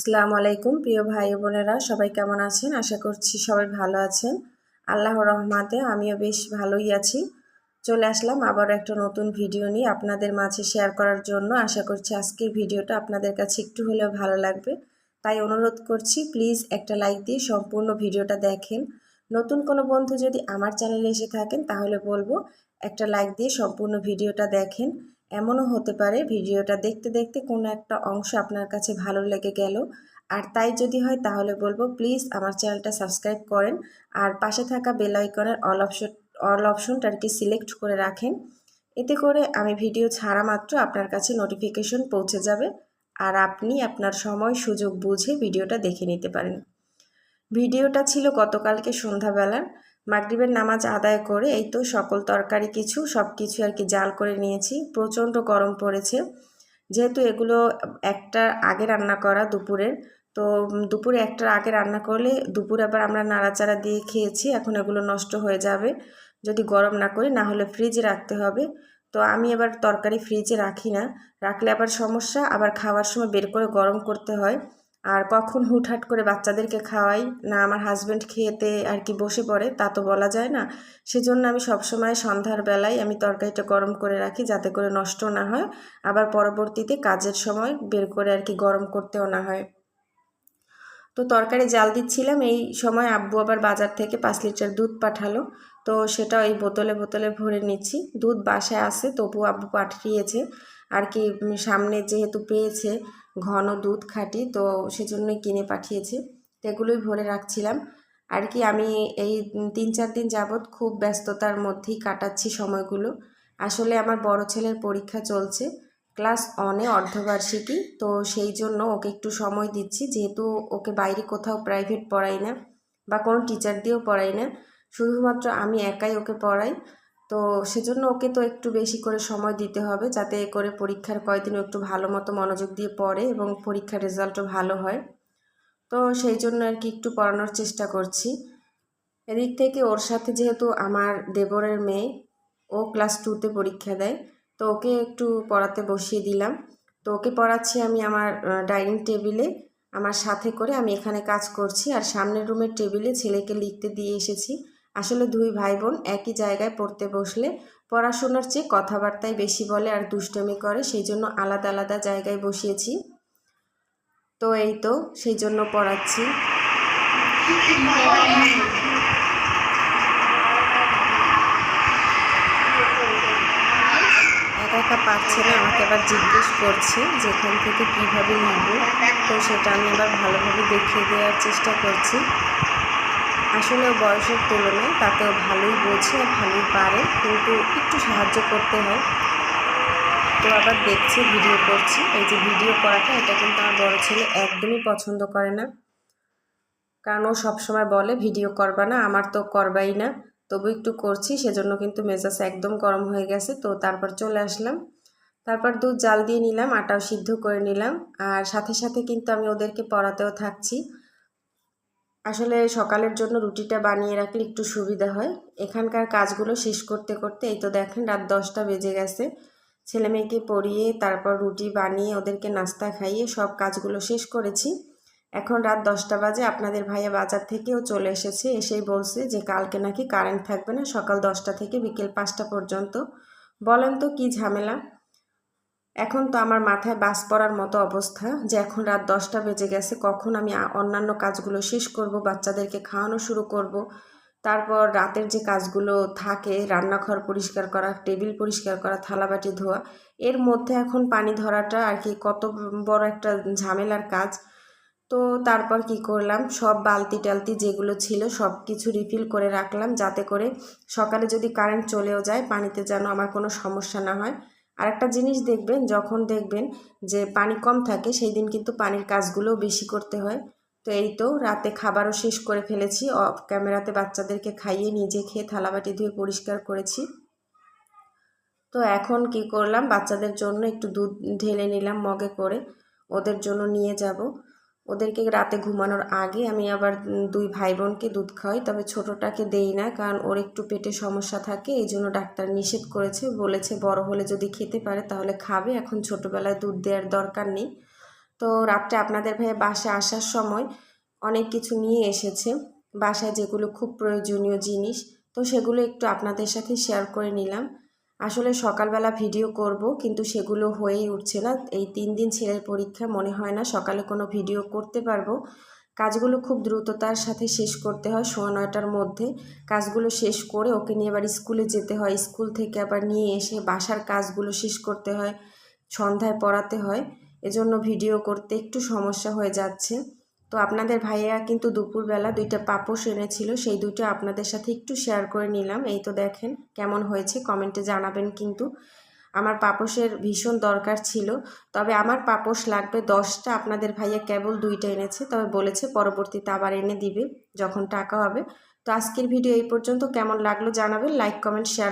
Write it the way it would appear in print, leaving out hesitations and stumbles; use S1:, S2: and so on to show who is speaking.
S1: আসসালামু আলাইকুম প্রিয় ভাই বোনেরা, সবাই কেমন আছেন? আশা করছি সবাই ভালো আছেন। আল্লাহর রহমতে আমিও বেশ ভালোই আছি। চলে আসলাম আবার একটা নতুন ভিডিও নিয়ে আপনাদের মাঝে শেয়ার করার জন্য। আশা করছি আজকের ভিডিওটা আপনাদের কাছে একটু হলেও ভালো লাগবে, তাই অনুরোধ করছি প্লিজ একটা লাইক দিয়ে সম্পূর্ণ ভিডিওটা দেখেন। নতুন কোনো বন্ধু যদি আমার চ্যানেলে এসে থাকেন তাহলে বলবো একটা লাইক দিয়ে সম্পূর্ণ ভিডিওটা দেখেন। এমনও হতে পারে ভিডিওটা দেখতে দেখতে কোনো একটা অংশ আপনার কাছে ভালো লেগে গেল, আর তাই যদি হয় তাহলে বলবো প্লিজ আমার চ্যানেলটা সাবস্ক্রাইব করেন আর পাশে থাকা বেল আইকনের অল অপশনটা আর কি সিলেক্ট করে রাখেন। এতে করে আমি ভিডিও ছাড়া মাত্র আপনার কাছে নোটিফিকেশন পৌঁছে যাবে আর আপনি আপনার সময় সুযোগ বুঝে ভিডিওটা দেখে নিতে পারেন। ভিডিওটা ছিল গতকালকে সন্ধ্যাবেলার। মাগরিবের নামাজ আদায় করে এই তো সকল তরকারি সব কিছু আর কি জাল করে নিয়েছি। প্রচণ্ড গরম পড়েছে, যেহেতু এগুলো একটার আগে রান্না করা দুপুরের, তো দুপুরে একটার আগে রান্না করলে দুপুরে আবার আমরা নাড়াচাড়া দিয়ে খেয়েছি। এখন এগুলো নষ্ট হয়ে যাবে যদি গরম না করি, না হলে ফ্রিজে রাখতে হবে। তো আমি এবার তরকারি ফ্রিজে রাখি না, রাখলে আবার সমস্যা, আবার খাওয়ার সময় বের করে গরম করতে হয়। আর কখন হুটহাট করে বাচ্চাদেরকে খাওয়াই না আমার হাজব্যান্ড খেতে আর কি বসে পড়ে তা তো বলা যায় না। সেজন্য আমি সবসময় সন্ধ্যার বেলায় আমি তরকারিটা গরম করে রাখি যাতে করে নষ্ট না হয়, আবার পরবর্তীতে কাজের সময় বের করে আর কি গরম করতেও না হয়। তো তরকারি জাল দিচ্ছিলাম, এই সময় আব্বু আবার বাজার থেকে 5 লিটার দুধ পাঠালো। তো সেটা এই বোতলে বোতলে ভরে নিচ্ছি। দুধ বাসায় আছে তবু আব্বু পাঠিয়েছে আর কি, সামনে যেহেতু পেয়েছে ঘন দুধ খাঁটি, তো সেজন্যই কিনে পাঠিয়েছে। তো এগুলোই ভরে রাখছিলাম আর কি। আমি এই 3-4 দিন যাবৎ খুব ব্যস্ততার মধ্যেই কাটাচ্ছি সময়গুলো। আসলে আমার বড় ছেলের পরীক্ষা চলছে, ক্লাস 1-এ অর্ধবার্ষিকী, তো সেই জন্য ওকে একটু সময় দিচ্ছি, যেহেতু ওকে বাইরে কোথাও প্রাইভেট পড়াই না বা কোনো টিচার দিয়েও পড়াই না, শুধুমাত্র আমি একাই ওকে পড়াই। তো সেজন্য ওকে তো একটু বেশি করে সময় দিতে হবে যাতে করে পরীক্ষার কয়েকদিনও একটু ভালো মতো মনোযোগ দিয়ে পড়ে এবং পরীক্ষার রেজাল্টও ভালো হয়। তো সেই জন্য আর কি একটু পড়ানোর চেষ্টা করছি। এদিক থেকে ওর সাথে যেহেতু আমার দেবরের মেয়ে, ও ক্লাস 2-তে পরীক্ষা দেয়, তো ওকে একটু পড়াতে বসিয়ে দিলাম। তো ওকে পড়াচ্ছি আমি আমার ডাইনিং টেবিলে, আমার সাথে করে আমি এখানে কাজ করছি, আর সামনের রুমের টেবিলে ছেলেকে লিখতে দিয়ে এসেছি। আসলে দুই ভাই বোন একই জায়গায় পড়তে বসলে পড়াশোনার চেয়ে কথাবার্তায় বেশি বলে আর দুষ্টমি করে, সেই জন্য আলাদা আলাদা জায়গায় বসিয়েছি। তো এই তো সেই জন্য পড়াচ্ছি। একা পারছে না, আমাকে আবার জিজ্ঞেস করছে যে এখান থেকে কীভাবে লিখব, তো সেটা আমি আবার ভালোভাবে দেখিয়ে দেওয়ার চেষ্টা করছি। আসলে ও বয়সের তুলনায় তাতেও ভালোই বোঝে আর ভালোই পারে, কিন্তু একটু সাহায্য করতে হয়। তো আবার দেখছে ভিডিও করছি, এই যে ভিডিও করাটা এটা কিন্তু আমার বড় ছেলে একদমই পছন্দ করে না, কারণ ও সবসময় বলে ভিডিও করবা না, আমার তো করবাই না, তবু একটু করছি, সেজন্য কিন্তু মেজাজ একদম গরম হয়ে গেছে। তো তারপর চলে আসলাম, তারপর দুধ জাল দিয়ে নিলাম, আটাও সিদ্ধ করে নিলাম, আর সাথে সাথে কিন্তু আমি ওদেরকে পড়াতেও থাকছি। আসলে সকালের জন্য রুটিটা বানিয়ে রাখলে একটু সুবিধা হয়। এখানকার কাজগুলো শেষ করতে করতে এই তো দেখেন রাত 10টা বেজে গেছে। ছেলে মেয়েকে পড়িয়ে তারপর রুটি বানিয়ে ওদেরকে নাস্তা খাইয়ে সব কাজগুলো শেষ করেছি। এখন রাত 10টা বাজে, আপনাদের ভাইয়া বাজার থেকেও চলে এসেছে, এসেই বলছে যে কালকে নাকি কারেন্ট থাকবে না সকাল 10টা থেকে বিকেল 5টা পর্যন্ত। বলেন তো কি ঝামেলা। এখন তো আমার মাথায় বাস পড়ার মতো অবস্থা যে এখন রাত 10টা বেজে গেছে, কখন আমি অন্যান্য কাজগুলো শেষ করব, বাচ্চাদেরকে খাওয়ানো শুরু করব, তারপর রাতের যে কাজগুলো থাকে রান্নাঘর পরিষ্কার করা, টেবিল পরিষ্কার করা, থালাবাটি ধোয়া, এর মধ্যে এখন পানি ধরাটা আর কি কত বড় একটা ঝামেলার কাজ। তো তারপর কি করলাম, সব বালতি টালতি যেগুলো ছিল সব কিছু রিফিল করে রাখলাম যাতে করে সকালে যদি কারেন্ট চলেও যায় পানিতে যেন আমার কোনো সমস্যা না হয়। আর একটা জিনিস দেখবেন, যখন দেখবেন যে পানি কম থাকে সেই দিন কিন্তু পানির কাজগুলোও বেশি করতে হয়। তো এই তো রাতে খাবারও শেষ করে ফেলেছি, অফ ক্যামেরাতে বাচ্চাদেরকে খাইয়ে নিজে খেয়ে থালাবাটি ধুয়ে পরিষ্কার করেছি। তো এখন কি করলাম, বাচ্চাদের জন্য একটু দুধ ঢেলে নিলাম মগে করে, ওদের জন্য নিয়ে যাব। ওদেরকে রাতে ঘুমানোর আগে আমি আবার দুই ভাই বোনকে দুধ খাওয়াই, তবে ছোটোটাকে দেই না, কারণ ওর একটু পেটে সমস্যা থাকে, এই জন্য ডাক্তার নিষেধ করেছে, বলেছে বড় হলে যদি খেতে পারে তাহলে খাবে, এখন ছোটোবেলায় দুধ দেওয়ার দরকার নেই। তো রাত্রে আপনাদের ভাইয়া বাসায় আসার সময় অনেক কিছু নিয়ে এসেছে, বাসায় যেগুলো খুব প্রয়োজনীয় জিনিস, তো সেগুলো একটু আপনাদের সাথে শেয়ার করে নিলাম। আসলে সকালবেলা ভিডিও করব, কিন্তু সেগুলো হয়েই উঠছে না। এই 3 দিন ছেলের পরীক্ষা, মনে হয় না সকালে কোনো ভিডিও করতে পারবো। কাজগুলো খুব দ্রুততার সাথে শেষ করতে হয়, 9:15টার মধ্যে কাজগুলো শেষ করে ওকে নিয়ে আবার স্কুলে যেতে হয়, স্কুল থেকে আবার নিয়ে এসে বাসার কাজগুলো শেষ করতে হয়, সন্ধ্যায় পড়াতে হয়। এজন্য ভিডিও করতে একটু সমস্যা হয়ে যাচ্ছে। তো আপনাদের ভাইয়া কিন্তু দুপুরবেলা 2টা পাপোশ এনেছিল, সেই 2টা আপনাদের সাথে একটু শেয়ার করে নিলাম। এই তো দেখেন কেমন হয়েছে, কমেন্টে জানাবেন কিন্তু। আমার পাপোশের ভীষণ দরকার ছিল, তবে আমার পাপোশ লাগবে 10টা, আপনাদের ভাইয়া কেবল 2টা এনেছে, তবে বলেছে পরবর্তীতে আবার এনে দিবে যখন টাকা হবে। তো আজকের ভিডিও এই পর্যন্ত, কেমন লাগলো জানাবেন, লাইক কমেন্ট শেয়ার